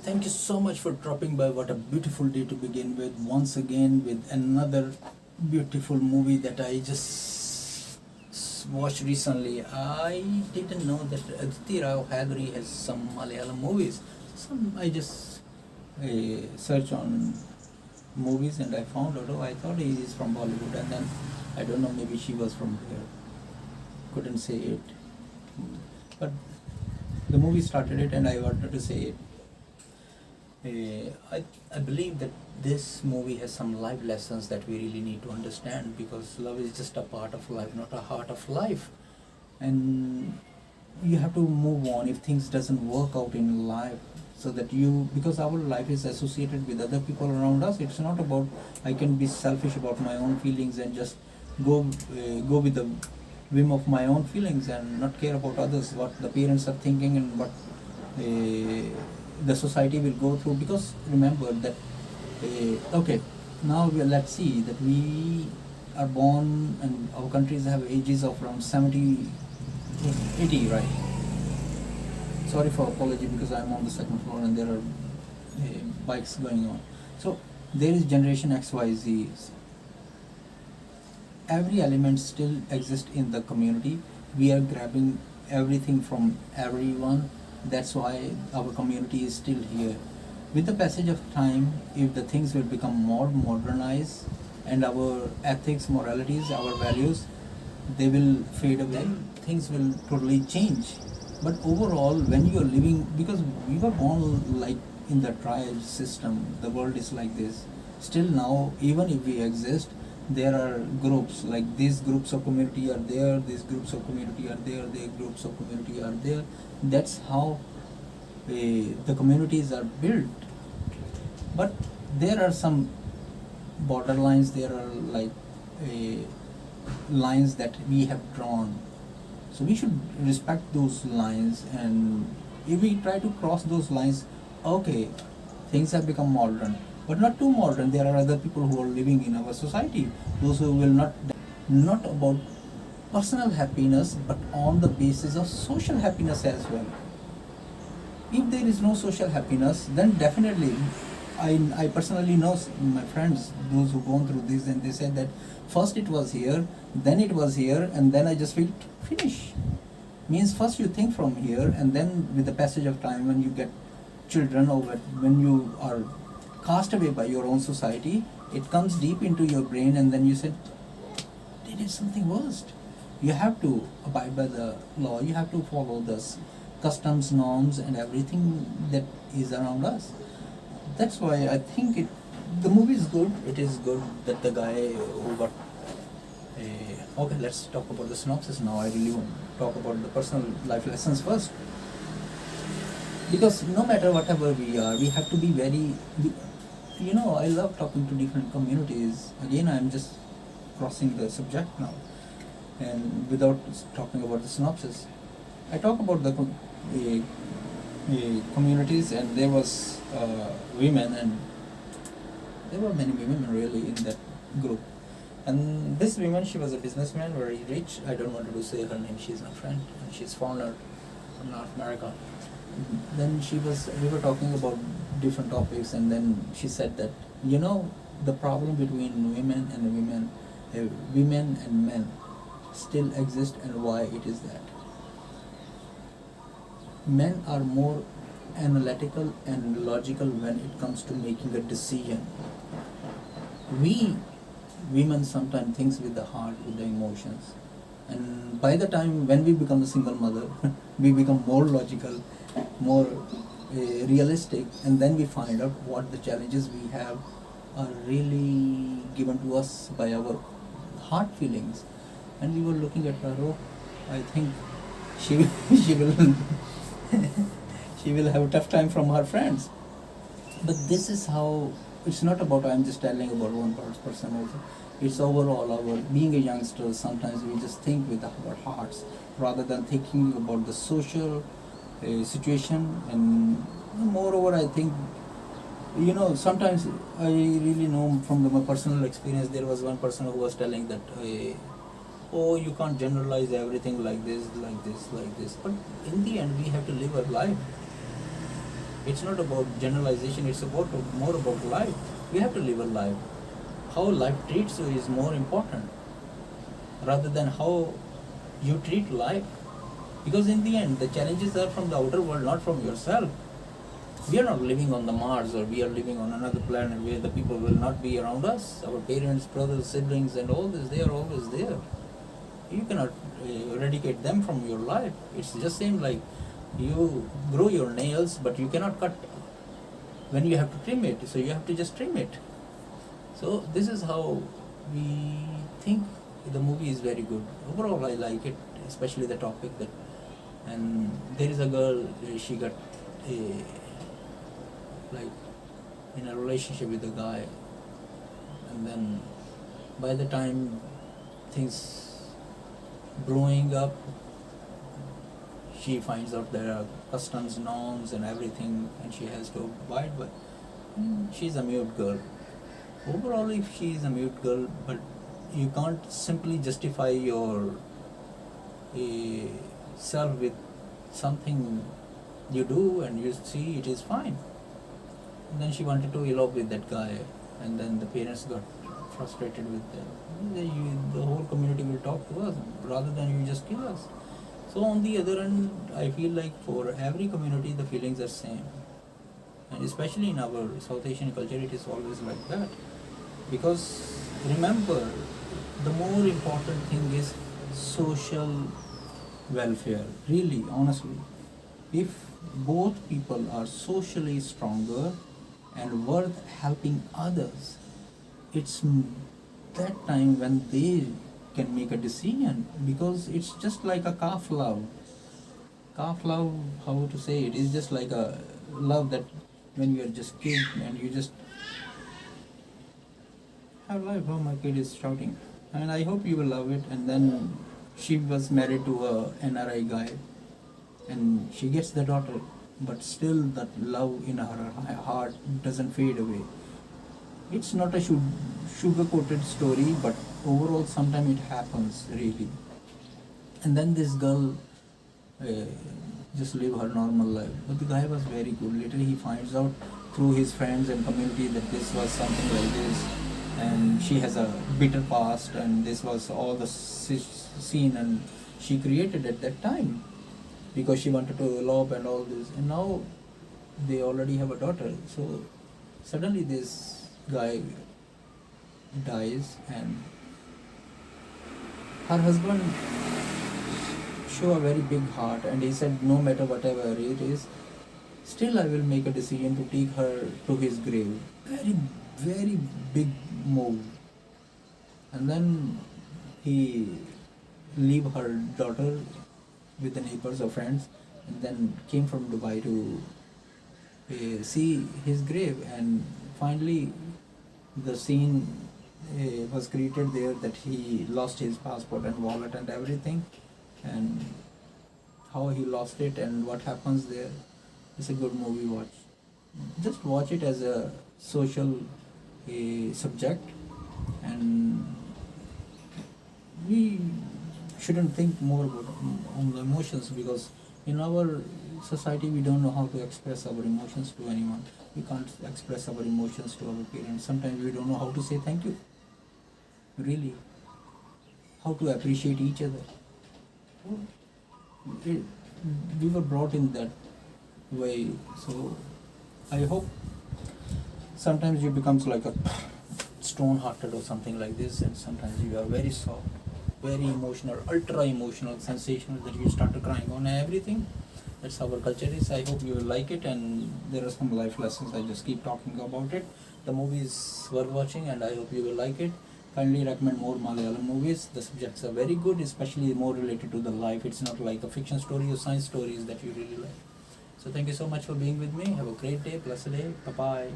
Thank you so much for dropping by. What a beautiful day to begin with. Once again, with another beautiful movie that I just watched recently. I didn't know that Aditi Rao Hagri has some Malayalam movies. I just searched on movies and I found out, oh, I thought he is from Bollywood, and then I don't know, maybe she was from here. Couldn't say it. But the movie started it and I wanted to say it. I believe that this movie has some life lessons that we really need to understand, because love is just a part of life, not a heart of life. And you have to move on if things doesn't work out in life, so that because our life is associated with other people around us. It's not about I can be selfish about my own feelings and just go with the whim of my own feelings and not care about others, what the parents are thinking and what the society will go through. Because remember that okay, now let's see that we are born and our countries have ages of around 70, 80, right? Sorry for apology, because I'm on the second floor and there are bikes going on. So there is generation XYZ. Every element still exists in the community. We are grabbing everything from everyone. That's why our community is still here. With the passage of time, if the things will become more modernized and our ethics, moralities, our values, they will fade away, things will totally change. But overall, when you are living, because we were born like in the tribe system, the world is like this. Still now, even if we exist, there are groups, like these groups of community are there, these groups of community are there, their groups of community are there. That's how the communities are built. But there are some borderlines, there are like lines that we have drawn. So we should respect those lines, and if we try to cross those lines, okay, things have become modern, but not too modern. There are other people who are living in our society, those who will not about personal happiness, but on the basis of social happiness as well. If there is no social happiness, then definitely, I personally know my friends, those who gone through this, and they said that first it was here, then it was here, and then I just felt finish. Means first you think from here, and then with the passage of time, when you get children, or when you are cast away by your own society, it comes deep into your brain, and then you said, they did something worst. You have to abide by the law, you have to follow the customs, norms, and everything that is around us. That's why I think the movie is good. It is good that the guy who got okay, let's talk about the synopsis now. I really want to talk about the personal life lessons first. Because no matter whatever we are, we have to be very, I love talking to different communities. Again, I'm just crossing the subject now, and without talking about the synopsis. I talk about the communities, and there was women, and there were many women really in that group. And this woman, she was a businessman, very rich. I don't want to say her name, she's my friend, and she's foreigner from North America. Then we were talking about different topics, and then she said that, the problem between women and men still exists, and why it is that. Men are more analytical and logical when it comes to making a decision. We women sometimes think with the heart, with the emotions, and by the time when we become a single mother, we become more logical, more realistic, and then we find out what the challenges we have are really given to us by our heart feelings. And we were looking at her, oh, I think she will she will have a tough time from her friends. But this is how, it's not about I'm just telling about one person also. It's overall our being a youngster. Sometimes we just think with our hearts rather than thinking about the social situation. And moreover, I think, sometimes I really know from my personal experience, there was one person who was telling that, oh, you can't generalize everything like this. But in the end, we have to live our life. It's not about generalization, it's about more about life. We have to live a life. How life treats you is more important rather than how you treat life. Because in the end, the challenges are from the outer world, not from yourself. We are not living on the Mars, or we are living on another planet where the people will not be around us. Our parents, brothers, siblings, and all this, they are always there. You cannot eradicate them from your life. It's just same like you grow your nails, but you cannot cut when you have to trim it. So you have to just trim it. So this is how we think the movie is very good. Overall, I like it, especially the topic that. And there is a girl, she got like in a relationship with a guy, and then by the time things brewing up, she finds out there are customs, norms, and everything, and she has to abide by. She's a mute girl. Overall, if she is a mute girl, but you can't simply justify your self with something you do and you see it is fine. And then she wanted to elope with that guy, and then the parents got frustrated with them. The whole community will talk to us rather than you just kill us. So on the other end, I feel like for every community the feelings are same, and especially in our South Asian culture it is always like that. Because remember, the more important thing is social welfare. Really, honestly, if both people are socially stronger and worth helping others, it's that time when they can make a decision. Because it's just like a calf love. Calf love, how to say it, is just like a love that when you are just kid and you just have life. Oh, my kid is shouting. And I hope you will love it. And then she was married to a NRI guy, and she gets the daughter, but still that love in her heart doesn't fade away. It's not a sugar-coated story, but overall sometimes it happens really. And then this girl just live her normal life. But the guy was very good. Later he finds out through his friends and community that this was something like this, and she has a bitter past, and this was all the scene and she created at that time because she wanted to elope and all this, and now they already have a daughter. So suddenly this guy dies, and her husband show a very big heart, and he said no matter whatever it is, still I will make a decision to take her to his grave. Very, very big move. And then he leave her daughter with the neighbors or friends, and then came from Dubai to see his grave. And finally the scene was created there that he lost his passport and wallet and everything, and how he lost it and what happens there. It's a good movie. Just watch it as a social subject, and we shouldn't think more about on the emotions, because in our society we don't know how to express our emotions to anyone. We can't express our emotions to our parents. Sometimes we don't know how to say thank you, really, how to appreciate each other. We were brought in that way. So I hope sometimes you becomes like a stone hearted or something like this, and sometimes you are very soft, very emotional, ultra emotional, sensational, that you start to crying on everything. That's how our culture is. I hope you will like it, and there are some life lessons. I just keep talking about it. The movie is worth watching, and I hope you will like it. Kindly recommend more Malayalam movies. The subjects are very good, especially more related to the life. It's not like a fiction story or science stories that you really like. So thank you so much for being with me. Have a great day, blessed day. Bye-bye.